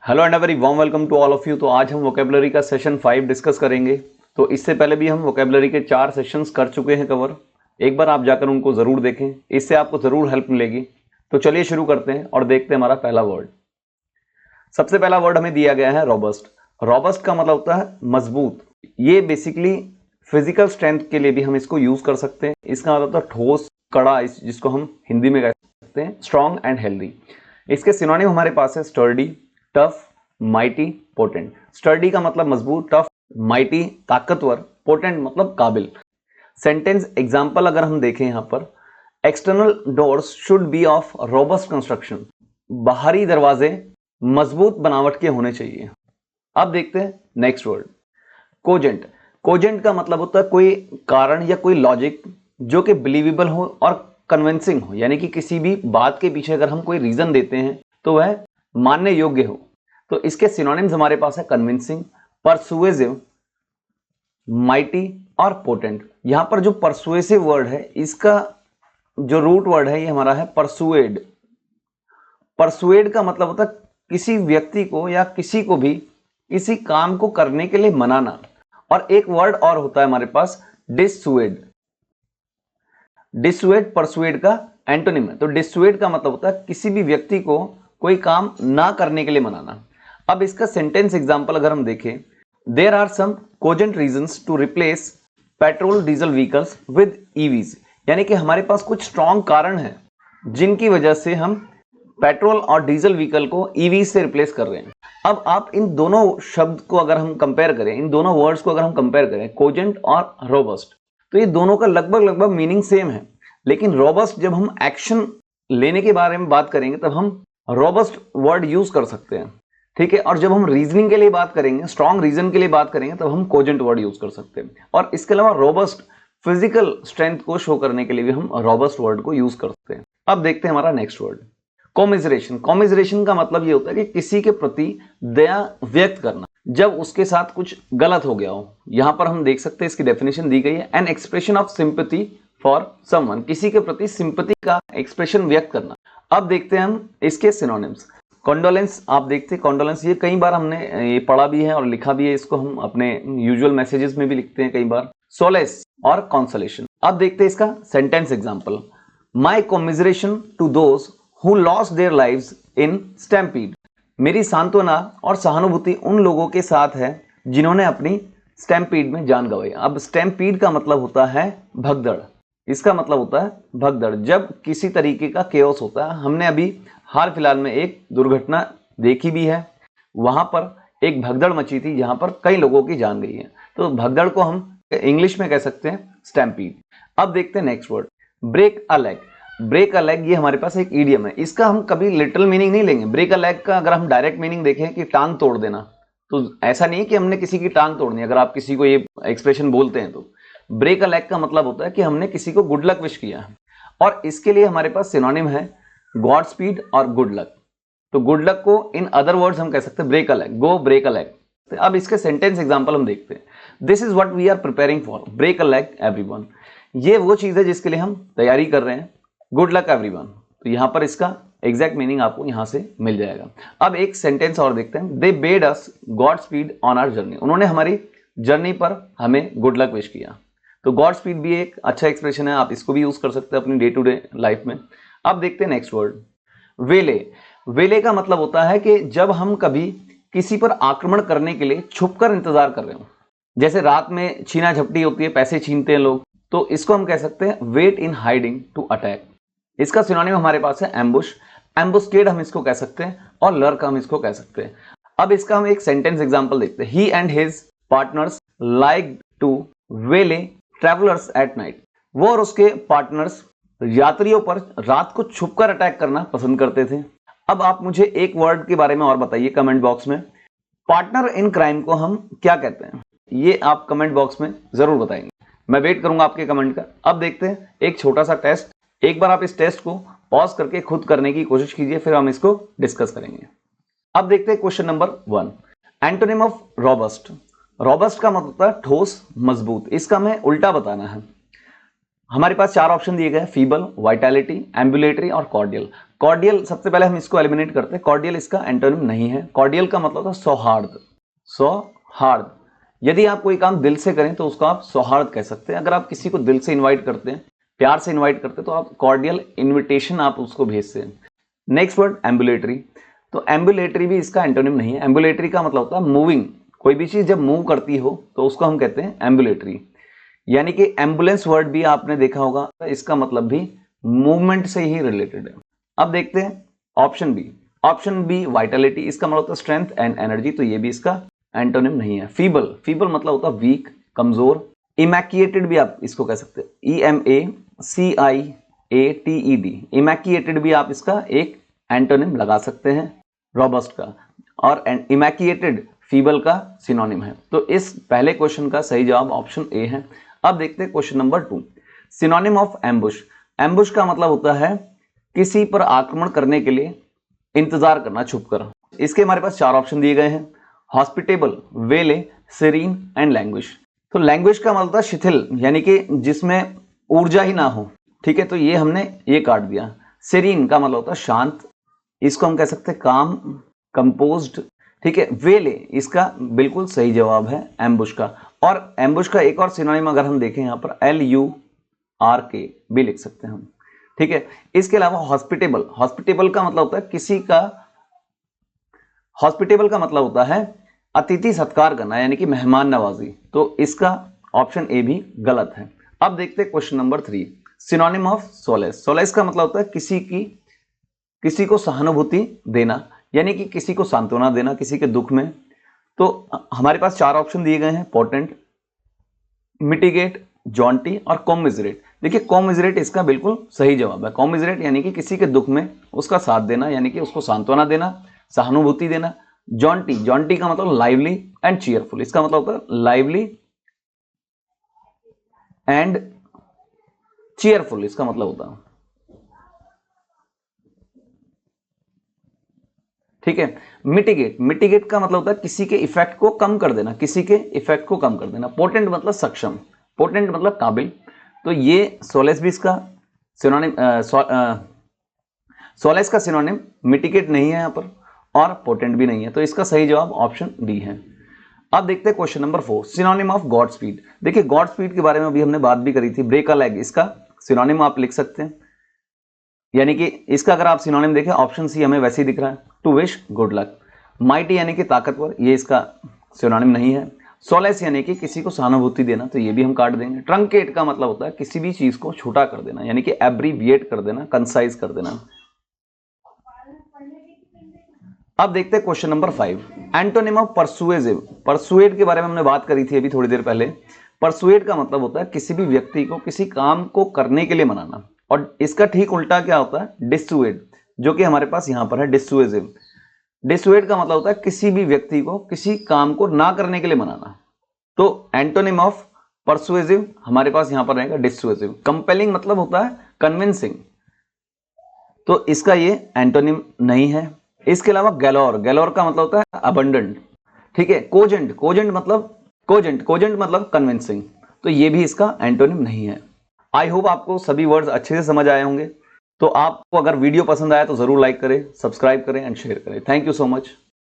Hello and very warm welcome to all of you. तो आज हम वोकेबलरी का सेशन 5 डिस्कस करेंगे। तो इससे पहले भी हम वोकेबलरी के 4 सेशंस कर चुके हैं कवर। एक बार आप जाकर उनको ज़रूर देखें, इससे आपको ज़रूर हेल्प मिलेगी। तो चलिए शुरू करते हैं और देखते हैं हमारा पहला वर्ड। सबसे पहला वर्ड हमें दिया गया है रॉबस्ट। रॉबस्ट का मतलब होता है मजबूत। ये बेसिकली फिजिकल स्ट्रेंथ के लिए भी हम इसको यूज़ कर सकते हैं। इसका मतलब होता है ठोस, कड़ा, जिसको हम हिंदी में कह सकते हैं स्ट्रॉन्ग एंड हेल्दी। इसके सिनोनिम हमारे पास है sturdy, tough, mighty, potent. Sturdy का मतलब मजबूत, टफ, माइटी ताकतवर, पोटेंट मतलब काबिल। सेंटेंस एग्जांपल अगर हम देखें यहां पर, external doors should be of robust construction. बाहरी दरवाजे मजबूत बनावट के होने चाहिए। अब देखते हैं नेक्स्ट वर्ड, कोजेंट। कोजेंट का मतलब होता है कोई कारण या कोई लॉजिक जो कि बिलीवेबल हो और कन्विंसिंग हो, यानी कि किसी भी बात के पीछे अगर हम कोई रीजन देते हैं तो वह मानने योग्य हो। तो इसके सिनोनिम्स हमारे पास है कन्विंसिंग, परसुएसिव, माइटी और पोटेंट। यहां पर जो परसुएसिव वर्ड है, इसका जो रूट वर्ड है ये हमारा है परसुएड। परसुएड का मतलब होता है किसी व्यक्ति को या किसी को भी किसी काम को करने के लिए मनाना। और एक वर्ड और होता है हमारे पास डिसुएड। डिसुएड परसुएड का एंटोनिम है। तो डिसुएड का मतलब होता है किसी भी व्यक्ति को कोई काम ना करने के लिए मनाना। अब इसका सेंटेंस एग्जांपल अगर हम देखें, there are some cogent reasons to replace petrol diesel vehicles with EVs. यानी कि हमारे पास कुछ स्ट्रॉन्ग कारण है जिनकी वजह से हम पेट्रोल और डीजल व्हीकल को ईवी से रिप्लेस कर रहे हैं। अब आप इन दोनों शब्द को अगर हम कंपेयर करें, इन दोनों वर्ड्स को अगर हम कंपेयर करें, कोजेंट और रोबस्ट, तो ये दोनों का लगभग मीनिंग सेम है। लेकिन रोबस्ट जब हम एक्शन लेने के बारे में बात करेंगे तब हम रोबस्ट वर्ड यूज कर सकते हैं, ठीक है। और जब हम रीजनिंग के लिए बात करेंगे, स्ट्रॉन्ग रीजन के लिए बात करेंगे, तब हम कोजेंट वर्ड यूज कर सकते हैं। और इसके अलावा रोबस्ट फिजिकल स्ट्रेंथ को शो करने के लिए भी हम रोबस्ट वर्ड को यूज करते हैं। अब देखते हैं हमारा नेक्स्ट वर्ड, कॉमिजरेशन। कॉमिजरेशन का मतलब ये होता है कि किसी के प्रति दया व्यक्त करना जब उसके साथ कुछ गलत हो गया हो। यहां पर हम देख सकते हैं इसकी डेफिनेशन दी गई है, an expression of sympathy for someone. किसी के प्रति सिंपैथी का एक्सप्रेशन व्यक्त करना। अब देखते हैं हम इसके सिनोनिम्स। कॉन्डोलेंस, आप देखते हैं कॉन्डोलेंस, ये कई बार हमने ये पढ़ा भी है और लिखा भी है। इसको हम अपने यूजुअल मैसेजेस में भी लिखते हैं कई बार। सोलेस और कॉन्सोलेशन। अब देखते हैं इसका sentence example, my commiseration to those who lost their lives in stampede. मेरी सांत्वना और सहानुभूति उन लोगों के साथ है जिन्होंने अपनी स्टैम्पीड में जान गंवाई। अब स्टैम्पीड का मतलब होता है भगदड़। इसका मतलब होता है भगदड़, जब किसी तरीके का केओस होता है। हमने अभी हाल फिलहाल में एक दुर्घटना देखी भी है, वहां पर एक भगदड़ मची थी जहां पर कई लोगों की जान गई है। तो भगदड़ को हम इंग्लिश में कह सकते हैं स्टैम्पीड। अब देखते हैं next word, break a leg. Break a leg ये हमारे पास एक इडियम है। इसका हम कभी लिटरल मीनिंग नहीं लेंगे। ब्रेक अ लेग का अगर हम डायरेक्ट मीनिंग देखें कि टांग तोड़ देना, तो ऐसा नहीं है कि हमने किसी की टांग तोड़नी। अगर आप किसी को ये एक्सप्रेशन बोलते हैं तो ब्रेक अ लेग का मतलब होता है कि हमने किसी को गुड लक विश किया है। और इसके लिए हमारे पास सिनोनिम है गॉड स्पीड और गुड लक। तो गुड लक को इन अदर वर्ड्स हम कह सकते हैं break a leg, go break a leg. अब इसके सेंटेंस एग्जांपल हम देखते हैं, this is what we are preparing for, break a leg everyone. ये वो चीज है जिसके लिए हम तैयारी कर रहे हैं, गुड लक एवरीवन। तो यहां पर इसका एग्जैक्ट मीनिंग आपको यहां से मिल जाएगा। अब एक सेंटेंस और देखते हैं, they bade us God speed on our journey. उन्होंने हमारी जर्नी पर हमें गुड लक विश किया। तो गॉड स्पीड भी एक अच्छा एक्सप्रेशन है, आप इसको भी यूज कर सकते हैं अपनी डे टू डे लाइफ में। अब देखते हैं नेक्स्ट वर्ड, वेले। वेले का मतलब होता है कि जब हम कभी किसी पर आक्रमण करने के लिए छुपकर इंतजार कर रहे हो, जैसे रात में छीना झपटी होती है, पैसे छीनते हैं लोग, तो इसको हम कह सकते हैं wait in hiding to attack. इसका सिनोनिम हमारे पास है एम्बुश, एम्बुस्केड हम इसको कह सकते हैं, और लर्क हम इसको कह सकते हैं। अब इसका हम एक सेंटेंस एग्जांपल देखते हैं, he and his partners like to waylay travellers at night. वो और उसके पार्टनर्स यात्रियों पर रात को छुपकर अटैक करना पसंद करते थे। अब आप मुझे एक वर्ड के बारे में और बताइए कमेंट बॉक्स में, पार्टनर इन क्राइम को हम क्या कहते हैं, ये आप कमेंट बॉक्स में जरूर बताएंगे। मैं वेट करूंगा आपके कमेंट का। अब देखते हैं एक छोटा सा टेस्ट, एक बार आप इस टेस्ट को पॉज करके खुद करने की कोशिश कीजिए, फिर हम इसको डिस्कस करेंगे। अब देखते हैं question number 1, antonym of robust. Robust का मतलब होता है ठोस, मजबूत। इसका हमें उल्टा बताना है। हमारे पास 4 ऑप्शन दिए गए, फीबल, वाइटैलिटी, एम्बुलेटरी और कॉर्डियल। कॉर्डियल, सबसे पहले हम इसको एलिमिनेट करते हैं। कॉर्डियल इसका एंटोनिम नहीं है। कॉर्डियल का मतलब होता है सौहार्द, सौहार्द। यदि आप कोई काम दिल से करें तो उसको आप सौहार्द कह सकते हैं। अगर आप किसी को दिल से इन्वाइट करते हैं, प्यार से इन्वाइट करते हैं, तो आप कॉर्डियल इन्विटेशन आप उसको भेजते हैं। Next word ambulatory. तो एम्बुलेटरी भी इसका एंटोनिम नहीं है। एम्बुलेटरी का मतलब होता है मूविंग। कोई भी चीज जब मूव करती हो तो उसको हम कहते हैं एम्बुलेटरी। यानी कि एम्बुलेंस वर्ड भी आपने देखा होगा, इसका मतलब भी मूवमेंट से ही रिलेटेड है। अब देखते हैं option B. Option B vitality, इसका मतलब होता है स्ट्रेंथ एंड एनर्जी, तो ये भी इसका एंटोनिम नहीं है। फीबल, फीबल मतलब होता है वीक, कमजोर। इमैक्युएटेड भी आप इसको कह सकते हैं, EMACIATED, इमैक्युएटेड भी आप इसका एक एंटोनिम लगा सकते हैं रोबस्ट का, और इमैक्युएटेड फीबल का सिनोनिम है। तो इस पहले क्वेश्चन का सही जवाब ऑप्शन ए है। अब देखते हैं question number 2, synonym of ambush. Ambush का मतलब होता है किसी पर आक्रमण करने के लिए इंतजार करना, छुपकर। इसके हमारे पास 4 ऑप्शन दिए गए हैं, हॉस्पिटेबल, वेले, सेरीन एंड लैंग्विश। तो लैंग्वेज का मतलब शिथिल, यानी कि जिसमें ऊर्जा ही ना हो, ठीक है, तो ये हमने ये काट दिया। सेरीन का मतलब होता है शांत, इसको हम कह सकते हैं काम, कंपोज्ड, ठीक है। वेले इसका बिल्कुल सही जवाब है एम्बुश का। और एम्बुश का एक और सिनोनिम अगर हम देखें यहाँ पर LURK भी लिख सकते हैं हम, ठीक है। इसके अलावा हॉस्पिटेबल, हॉस्पिटेबल का मतलब होता है किसी का, हॉस्पिटेबल का मतलब होता है अतिथि सत्कार करना, यानी कि मेहमान नवाजी। तो इसका ऑप्शन ए भी गलत है। अब देखते हैं question number 3, synonym of solace. Solace का मतलब होता है किसी को सहानुभूति देना, यानी कि किसी को सांत्वना देना किसी के दुख में। तो हमारे पास 4 ऑप्शन दिए गए हैं, पोटेंट, मिटिगेट, जॉन्टी और कॉमिजरेट। देखिए कॉमिजरेट इसका बिल्कुल सही जवाब है। कॉमिजरेट यानी कि किसी के दुख में उसका साथ देना, यानी कि उसको सांत्वना देना, सहानुभूति देना। जॉन्टी, जॉन्टी का मतलब लाइवली एंड चीयरफुल, इसका मतलब होता है लाइवली एंड चीयरफुल, इसका मतलब होता है, ठीक है। मिटिगेट, मिटिगेट का मतलब होता है किसी के इफेक्ट को कम कर देना, किसी के इफेक्ट को कम कर देना। पोटेंट मतलब सक्षम, पोटेंट मतलब काबिल। तो ये सोलेस भी इसका सिनोनिम, सोलेस का सिनोनिम मिटिगेट नहीं है यहाँ पर, और पोटेंट भी नहीं है। तो इसका सही जवाब ऑप्शन डी है। अब देखते हैं question number 4, synonym of God speed. देखिए गॉड स्पीड के बारे में अभी हमने बात भी करी थी, ब्रेक अ लेग, इसका सिनोनिम आप लिख सकते हैं। यानी कि इसका अगर आप सिनोनिम देखें, ऑप्शन सी हमें वैसे ही दिख रहा है, to wish good luck. Mighty यानी कि ताकतवर, ये इसका सिनोनिम नहीं है। सोलेस यानी कि किसी को सहानुभूति देना, तो ये भी हम काट देंगे। ट्रंकेट का मतलब होता है किसी भी चीज को छोटा कर देना, यानी कि एब्रीविएट कर देना, कंसाइज कर देना। अब देखते हैं question number 5, antonym of persuasive. Persuade के बारे में हमने बात करी थी अभी थोड़ी देर पहले। परसुएड का मतलब होता है किसी भी व्यक्ति को किसी काम को करने के लिए मनाना, और इसका ठीक उल्टा क्या होता है, डिसुएड, जो कि हमारे पास यहां पर है डिसुएसिव। डिसुएड का मतलब होता है किसी भी व्यक्ति को किसी काम को ना करने के लिए मनाना। तो एंटोनिम ऑफ परसुएसिव हमारे पास यहां पर रहेगा डिसुएसिव। कंपेलिंग मतलब होता है कन्विंसिंग, तो इसका ये एंटोनिम नहीं है। इसके अलावा गैलोर, गैलोर का मतलब होता है अबंडेंट, ठीक है। कोजेंट, कोजेंट मतलब कन्विंसिंग, तो ये भी इसका एंटोनिम नहीं है। आई होप आपको सभी वर्ड्स अच्छे से समझ आए होंगे। तो आपको अगर वीडियो पसंद आया तो जरूर लाइक करें, सब्सक्राइब करें एंड शेयर करें। Thank you so much.